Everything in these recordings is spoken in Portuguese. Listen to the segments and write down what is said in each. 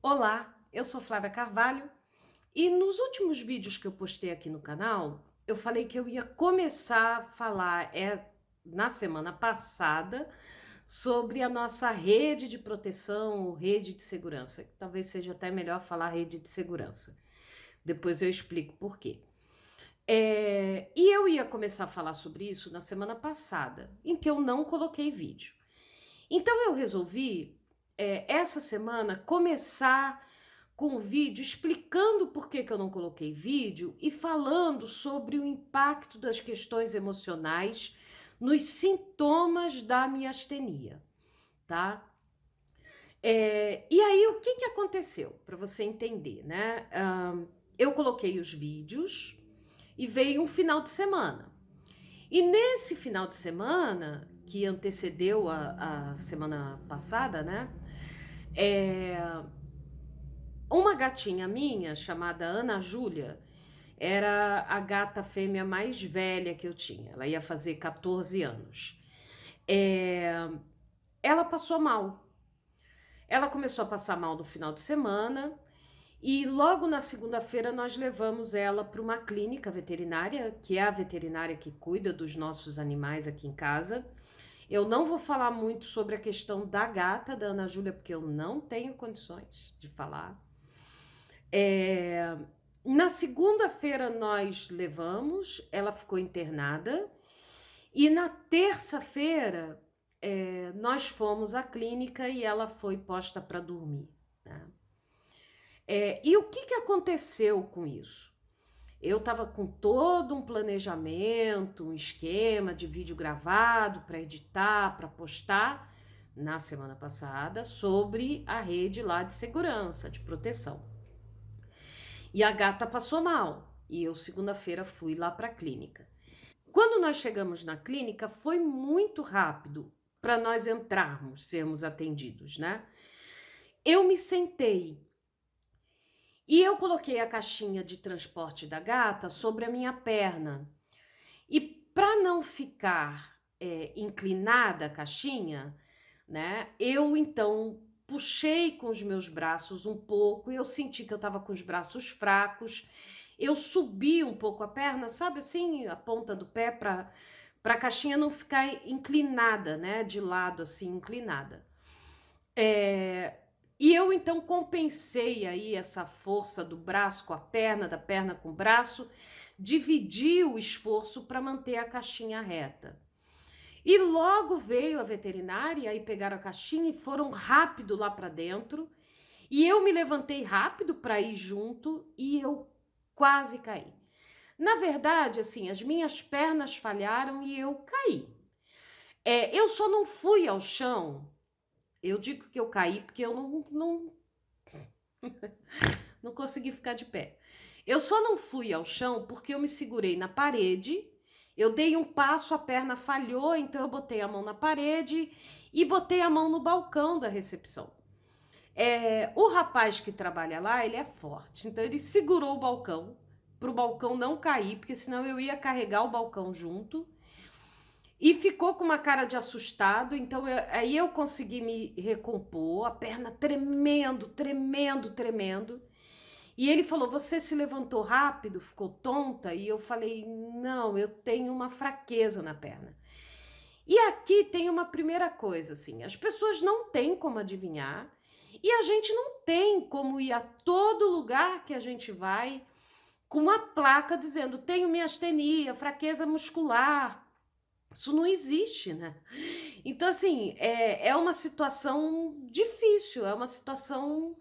Olá, eu sou Flávia Carvalho e nos últimos vídeos que eu postei aqui no canal, eu falei que eu ia começar a falar na semana passada sobre a nossa rede de proteção ou rede de segurança, que talvez seja até melhor falar rede de segurança. Depois eu explico por quê. E eu ia começar a falar sobre isso na semana passada, em que eu não coloquei vídeo. Então eu resolvi, essa semana, começar com o vídeo explicando por que eu não coloquei vídeo e falando sobre o impacto das questões emocionais nos sintomas da miastenia, tá? E aí, o que aconteceu? Para você entender, né? Eu coloquei os vídeos e veio um final de semana. E nesse final de semana, que antecedeu a semana passada, né? É, uma gatinha minha, chamada Ana Júlia, era a gata fêmea mais velha que eu tinha. Ela ia fazer 14 anos. É, ela passou mal. Ela começou a passar mal no final de semana e logo na segunda-feira nós levamos ela para uma clínica veterinária, que é a veterinária que cuida dos nossos animais aqui em casa. Eu não vou falar muito sobre a questão da gata da Ana Júlia, porque eu não tenho condições de falar. É, Na segunda-feira nós levamos, ela ficou internada, e na terça-feira nós fomos à clínica e ela foi posta para dormir, né? E o que aconteceu com isso? Eu estava com todo um planejamento, um esquema de vídeo gravado para editar, para postar na semana passada sobre a rede lá de segurança, de proteção. E a gata passou mal. E eu, segunda-feira, fui lá para a clínica. Quando nós chegamos na clínica, foi muito rápido para nós entrarmos, sermos atendidos, né? Eu me sentei e eu coloquei a caixinha de transporte da gata sobre a minha perna. E para não ficar inclinada a caixinha, né? Eu então puxei com os meus braços um pouco, e eu senti que eu estava com os braços fracos. Eu subi um pouco a perna, sabe assim, a ponta do pé para a caixinha não ficar inclinada, né? De lado assim, inclinada. E eu então compensei aí essa força do braço com a perna, da perna com o braço, dividi o esforço para manter a caixinha reta. E logo veio a veterinária e pegaram a caixinha e foram rápido lá para dentro. E eu me levantei rápido para ir junto e eu quase caí. Na verdade, assim, as minhas pernas falharam e eu caí. Eu só não fui ao chão. Eu digo que eu caí porque eu não consegui ficar de pé. Eu só não fui ao chão porque eu me segurei na parede. Eu dei um passo, a perna falhou, então eu botei a mão na parede e botei a mão no balcão da recepção. O rapaz que trabalha lá, ele é forte, então ele segurou o balcão para o balcão não cair, porque senão eu ia carregar o balcão junto. E ficou com uma cara de assustado, então aí eu consegui me recompor, a perna tremendo, tremendo, tremendo. E ele falou: Você se levantou rápido, ficou tonta? E eu falei: Não, eu tenho uma fraqueza na perna. E aqui tem uma primeira coisa, assim: as pessoas não têm como adivinhar e a gente não tem como ir a todo lugar que a gente vai com uma placa dizendo: Tenho miastenia, fraqueza muscular. Isso não existe, né? Então, assim, é uma situação difícil, é uma situação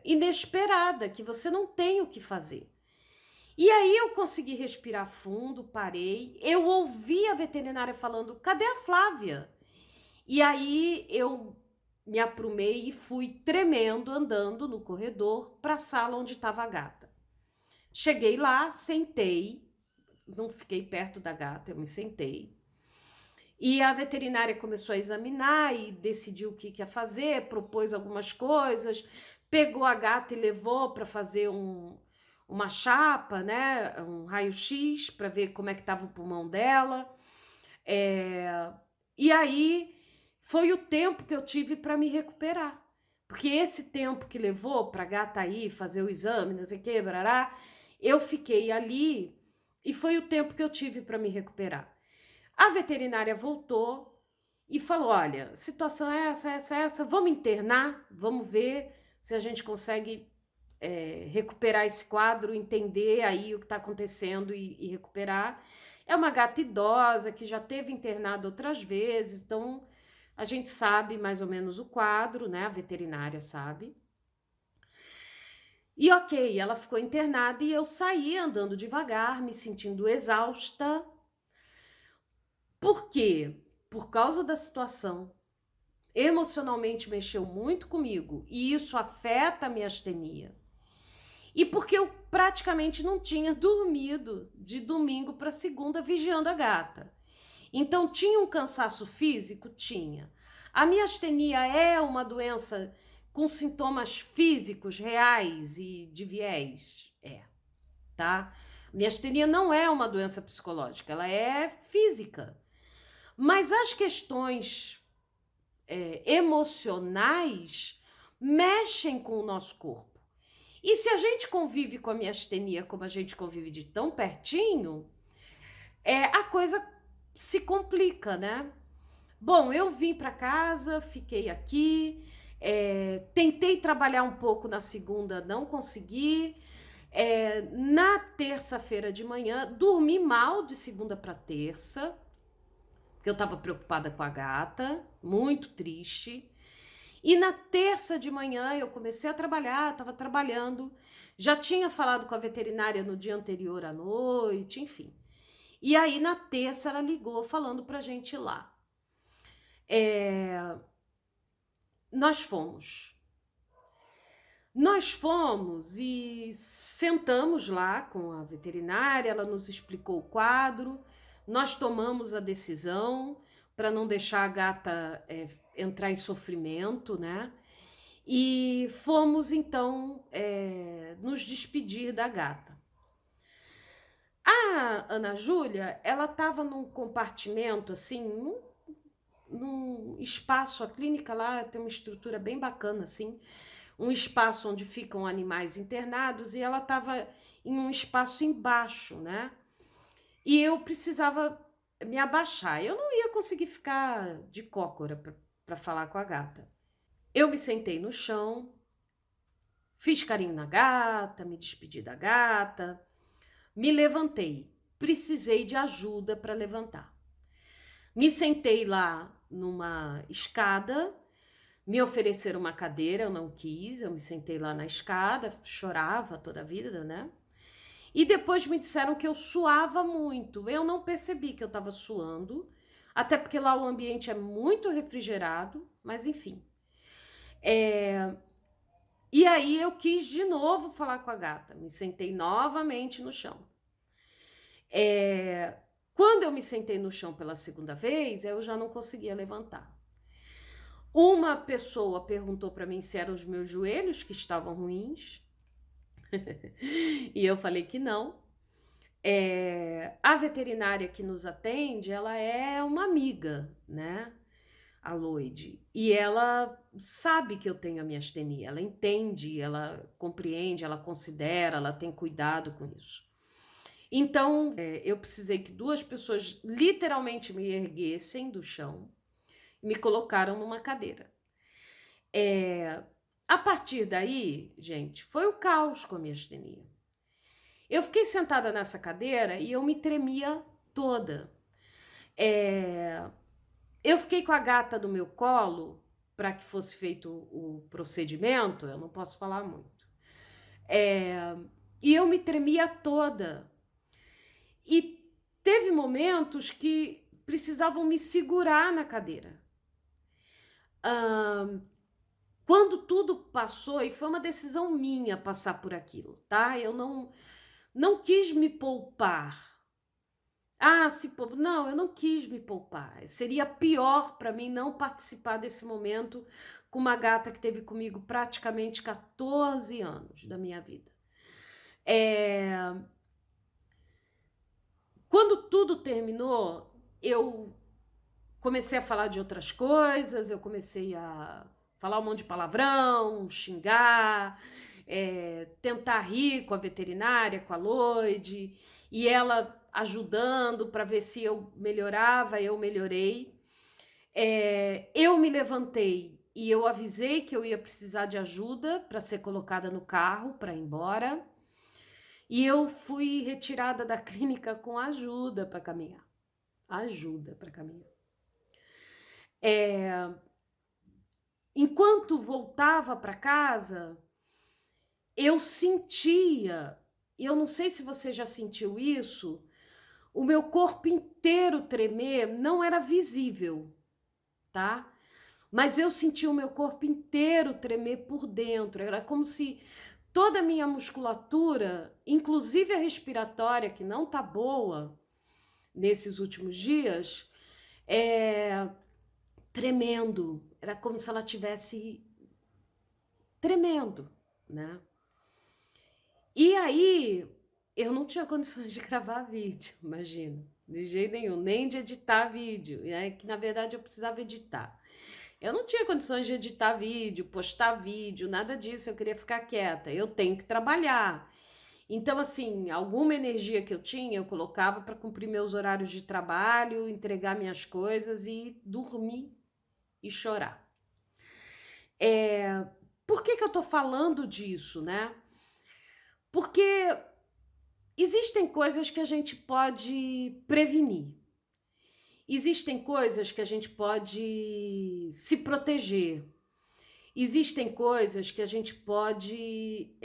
inesperada, que você não tem o que fazer. E aí eu consegui respirar fundo, parei, eu ouvi a veterinária falando: cadê a Flávia? E aí eu me aprumei e fui tremendo, andando no corredor para a sala onde estava a gata. Cheguei lá, sentei, não fiquei perto da gata, eu me sentei. E a veterinária começou a examinar e decidiu o que ia fazer, propôs algumas coisas, pegou a gata e levou para fazer uma chapa, né, um raio-x para ver como é que estava o pulmão dela. E aí foi o tempo que eu tive para me recuperar, Porque esse tempo que levou para a gata ir fazer o exame, não sei o que, barará, eu fiquei ali e foi o tempo que eu tive para me recuperar. A veterinária voltou e falou: olha, situação é essa, vamos internar, vamos ver se a gente consegue recuperar esse quadro, entender aí o que está acontecendo e recuperar. É uma gata idosa que já teve internada outras vezes, então a gente sabe mais ou menos o quadro, né? A veterinária sabe. E ok, ela ficou internada e eu saí andando devagar, me sentindo exausta. Por quê? Por causa da situação. Emocionalmente mexeu muito comigo e isso afeta a minha astenia. E porque eu praticamente não tinha dormido de domingo para segunda vigiando a gata. Então, tinha um cansaço físico? Tinha. A miastenia é uma doença com sintomas físicos reais e de viés? É, tá? Miastenia não é uma doença psicológica, ela é física. Mas as questões emocionais mexem com o nosso corpo. E se a gente convive com a miastenia como a gente convive de tão pertinho, a coisa se complica, né? Bom, eu vim para casa, fiquei aqui, tentei trabalhar um pouco na segunda, não consegui. Na terça-feira de manhã, dormi mal de segunda para terça, porque eu estava preocupada com a gata, muito triste. E na terça de manhã eu comecei a trabalhar, estava trabalhando, já tinha falado com a veterinária no dia anterior à noite, enfim. E aí na terça ela ligou falando pra gente ir lá. Nós fomos. Nós fomos e sentamos lá com a veterinária, ela nos explicou o quadro, nós tomamos a decisão para não deixar a gata entrar em sofrimento, né? E fomos então nos despedir da gata. A Ana Júlia, ela estava num compartimento assim, num espaço, a clínica lá tem uma estrutura bem bacana assim, um espaço onde ficam animais internados e ela estava em um espaço embaixo, né? E eu precisava me abaixar. Eu não ia conseguir ficar de cócora para falar com a gata. Eu me sentei no chão, fiz carinho na gata, me despedi da gata, me levantei. Precisei de ajuda para levantar. Me sentei lá numa escada, me ofereceram uma cadeira, eu não quis, eu me sentei lá na escada, chorava toda a vida, né? E depois me disseram que eu suava muito. Eu não percebi que eu estava suando, até porque lá o ambiente é muito refrigerado, mas enfim. E aí eu quis de novo falar com a gata, me sentei novamente no chão. Quando eu me sentei no chão pela segunda vez, eu já não conseguia levantar. Uma pessoa perguntou para mim se eram os meus joelhos que estavam ruins. E eu falei que não. A veterinária que nos atende, ela é uma amiga, né? A Loide. E ela sabe que eu tenho a miastenia, ela entende, ela compreende, ela considera, ela tem cuidado com isso. Então, eu precisei que duas pessoas literalmente me erguessem do chão e me colocaram numa cadeira. A partir daí, gente, foi o caos com a miastenia. Eu fiquei sentada nessa cadeira e eu me tremia toda. Eu fiquei com a gata do meu colo para que fosse feito o procedimento, eu não posso falar muito. E eu me tremia toda. E teve momentos que precisavam me segurar na cadeira. Quando tudo passou, e foi uma decisão minha passar por aquilo, tá? Eu não quis me poupar. Não, eu não quis me poupar. Seria pior para mim não participar desse momento com uma gata que teve comigo praticamente 14 anos da minha vida. Quando tudo terminou, eu comecei a falar de outras coisas, eu comecei a falar um monte de palavrão, xingar, tentar rir com a veterinária, com a Lloyd, e ela ajudando para ver se eu melhorava, eu melhorei. Eu me levantei e eu avisei que eu ia precisar de ajuda para ser colocada no carro para ir embora. E eu fui retirada da clínica com ajuda para caminhar. Ajuda para caminhar. Enquanto voltava para casa, eu sentia, e eu não sei se você já sentiu isso, o meu corpo inteiro tremer, não era visível, tá? Mas eu senti o meu corpo inteiro tremer por dentro. Era como se toda a minha musculatura, inclusive a respiratória, que não tá boa nesses últimos dias, tremendo. Era como se ela tivesse tremendo, né? E aí, eu não tinha condições de gravar vídeo, imagina, de jeito nenhum, nem de editar vídeo, que na verdade eu precisava editar. Eu não tinha condições de editar vídeo, postar vídeo, nada disso, eu queria ficar quieta. Eu tenho que trabalhar. Então, assim, alguma energia que eu tinha, eu colocava para cumprir meus horários de trabalho, entregar minhas coisas e dormir e chorar. Por que eu tô falando disso, né? Porque existem coisas que a gente pode prevenir. Existem coisas que a gente pode se proteger. Existem coisas que a gente pode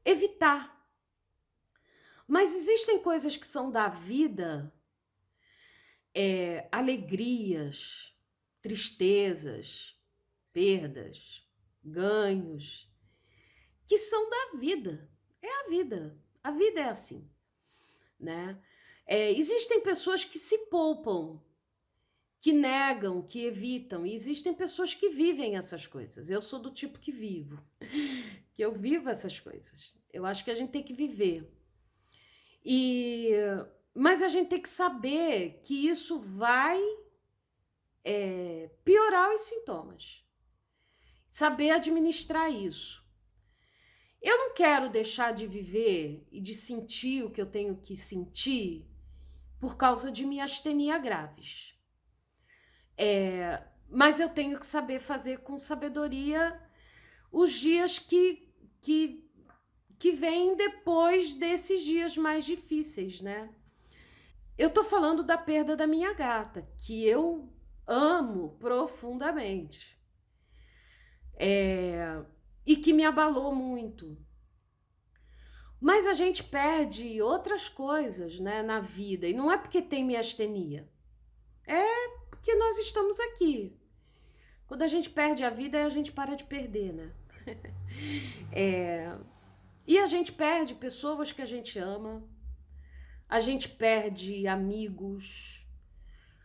evitar. Mas existem coisas que são da vida, alegrias, tristezas, perdas, ganhos, que são da vida. É a vida. A vida é assim, né? Existem pessoas que se poupam, que negam, que evitam, e existem pessoas que vivem essas coisas. Eu sou do tipo que vivo, que eu vivo essas coisas. Eu acho que a gente tem que viver. Mas a gente tem que saber que isso vai piorar os sintomas. Saber administrar isso. Eu não quero deixar de viver e de sentir o que eu tenho que sentir por causa de minha astenia graves. Mas eu tenho que saber fazer com sabedoria os dias que vêm depois desses dias mais difíceis, né? Eu tô falando da perda da minha gata, que eu amo profundamente. E que me abalou muito. Mas a gente perde outras coisas, né, na vida. E não é porque tem miastenia. É porque nós estamos aqui. Quando a gente perde a vida, a gente para de perder, né? E a gente perde pessoas que a gente ama. A gente perde amigos.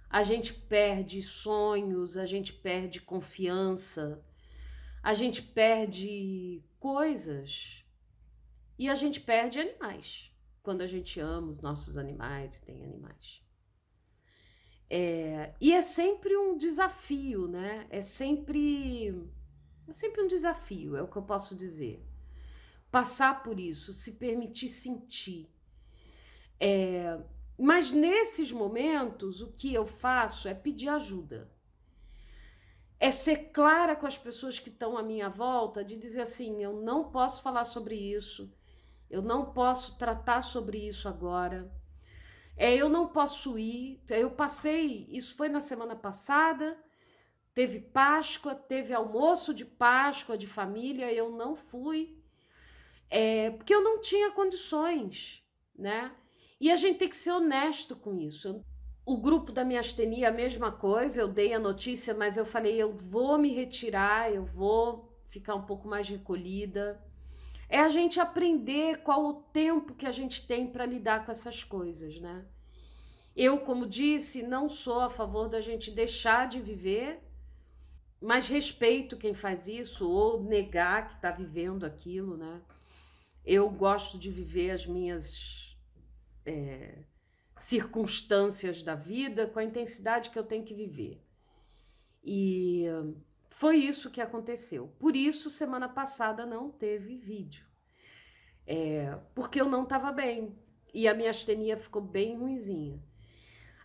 A gente perde sonhos. A gente perde confiança. A gente perde coisas. E a gente perde animais. Quando a gente ama os nossos animais e tem animais. E é sempre um desafio, né? É sempre um desafio, é o que eu posso dizer. Passar por isso, se permitir sentir. Mas nesses momentos, o que eu faço é pedir ajuda. É ser clara com as pessoas que estão à minha volta, de dizer assim, eu não posso falar sobre isso, eu não posso tratar sobre isso agora. Eu não posso ir. Eu passei, isso foi na semana passada, teve Páscoa, teve almoço de Páscoa de família, eu não fui, porque eu não tinha condições, né? E a gente tem que ser honesto com isso. O grupo da minha astenia, a mesma coisa, eu dei a notícia, mas eu falei, eu vou me retirar, eu vou ficar um pouco mais recolhida. É a gente aprender qual o tempo que a gente tem para lidar com essas coisas, né? Eu, como disse, não sou a favor da gente deixar de viver, mas respeito quem faz isso ou negar que está vivendo aquilo, né? Eu gosto de viver as minhas circunstâncias da vida com a intensidade que eu tenho que viver. E foi isso que aconteceu. Por isso, semana passada não teve vídeo. Porque eu não estava bem. E a minha astenia ficou bem ruinzinha.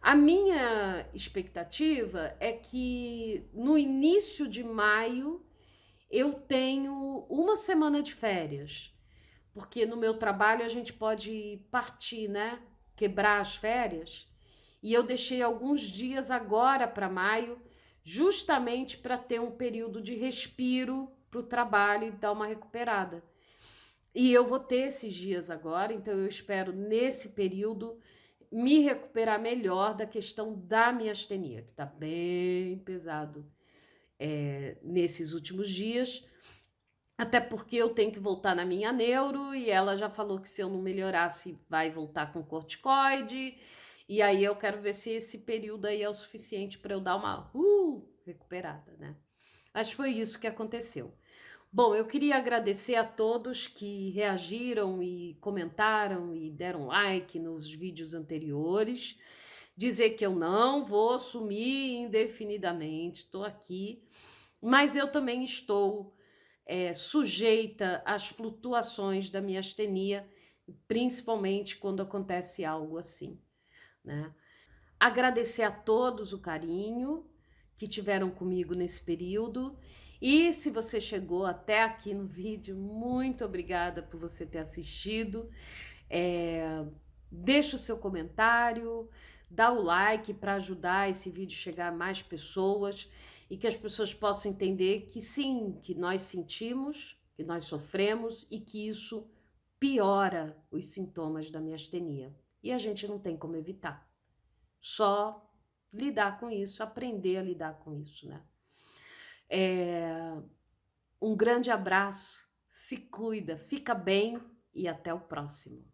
A minha expectativa é que no início de maio eu tenho uma semana de férias. Porque no meu trabalho a gente pode partir, né? Quebrar as férias. E eu deixei alguns dias agora para maio, justamente para ter um período de respiro para o trabalho e dar uma recuperada. E eu vou ter esses dias agora, então eu espero nesse período me recuperar melhor da questão da minha astenia, que está bem pesado nesses últimos dias. Até porque eu tenho que voltar na minha neuro e ela já falou que se eu não melhorasse vai voltar com corticoide. E aí eu quero ver se esse período aí é o suficiente para eu dar uma recuperada, né? Mas foi isso que aconteceu. Bom, eu queria agradecer a todos que reagiram e comentaram e deram like nos vídeos anteriores. Dizer que eu não vou sumir indefinidamente, estou aqui, mas eu também estou sujeita às flutuações da minha astenia, principalmente quando acontece algo assim, né? Agradecer a todos o carinho que tiveram comigo nesse período. E se você chegou até aqui no vídeo, muito obrigada por você ter assistido. Deixa o seu comentário, dá o like para ajudar esse vídeo a chegar a mais pessoas e que as pessoas possam entender que sim, que nós sentimos, que nós sofremos e que isso piora os sintomas da miastenia. E a gente não tem como evitar. Só lidar com isso, aprender a lidar com isso, né? Um grande abraço, se cuida, fica bem e até o próximo.